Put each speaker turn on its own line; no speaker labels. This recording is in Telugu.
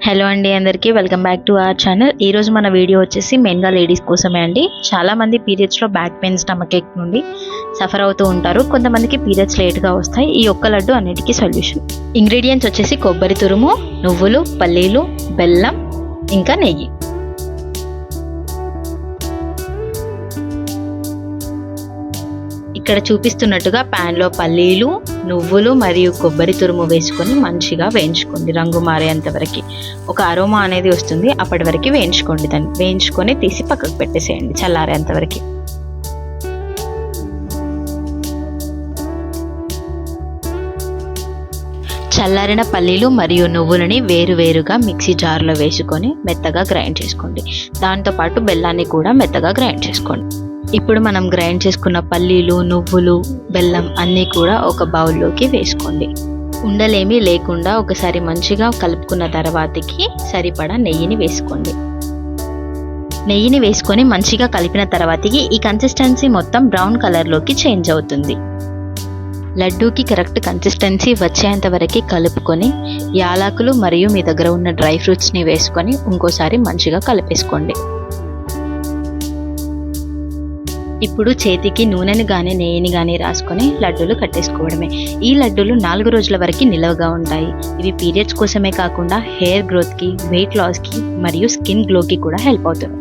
హలో అండి, అందరికీ welcome back to our channel. ఈరోజు మన వీడియో వచ్చేసి మెయిన్గా లేడీస్ కోసమే అండి. చాలామంది పీరియడ్స్లో బ్యాక్ పెయిన్, స్టమక్ ఏక్ నుండి సఫర్ అవుతూ ఉంటారు. కొంతమందికి పీరియడ్స్ లేట్గా వస్తాయి. ఈ ఒక్క లడ్డు అన్నిటికీ సొల్యూషన్. ఇంగ్రీడియంట్స్ వచ్చేసి కొబ్బరి తురుము, నువ్వులు, పల్లీలు, బెల్లం, ఇంకా నెయ్యి. ఇక్కడ చూపిస్తున్నట్టుగా ప్యాన్లో పల్లీలు, నువ్వులు మరియు కొబ్బరి తురుము వేసుకొని మంచిగా వేయించుకోండి. రంగు మారేంత వరకు ఒక అరోమా అనేది వస్తుంది. అప్పటి వరకు వేయించుకోండి. దాన్ని వేయించుకొని తీసి పక్కకు పెట్టేసేయండి చల్లారేంత వరకు. చల్లారిన పల్లీలు మరియు నువ్వులని వేరువేరుగా మిక్సీ జార్లో వేసుకొని మెత్తగా గ్రైండ్ చేసుకోండి. దాంతోపాటు బెల్లాన్ని కూడా మెత్తగా గ్రైండ్ చేసుకోండి. ఇప్పుడు మనం గ్రైండ్ చేసుకున్న పల్లీలు, నువ్వులు, బెల్లం అన్నీ కూడా ఒక బౌల్లోకి వేసుకోండి. ఉండలేమీ లేకుండా ఒకసారి మంచిగా కలుపుకున్న తర్వాతకి సరిపడా నెయ్యిని వేసుకోండి. నెయ్యిని వేసుకొని మంచిగా కలిపిన తర్వాతకి ఈ కన్సిస్టెన్సీ మొత్తం బ్రౌన్ కలర్లోకి చేంజ్ అవుతుంది. లడ్డూకి కరెక్ట్ కన్సిస్టెన్సీ వచ్చేంత వరకు కలుపుకొని యాలకులు మరియు మీ దగ్గర ఉన్న డ్రై ఫ్రూట్స్ని వేసుకొని ఇంకోసారి మంచిగా కలిపేసుకోండి. ఇప్పుడు చేతికి నూనెని కానీ నెయ్యిని కానీ రాసుకొని లడ్డూలు కట్టేసుకోవడమే. ఈ లడ్డూలు 4 రోజుల వరకు నిలవగా ఉంటాయి. ఇవి పీరియడ్స్ కోసమే కాకుండా హెయిర్ గ్రోత్కి, వెయిట్ లాస్కి మరియు స్కిన్ గ్లోకి కూడా హెల్ప్ అవుతుంది.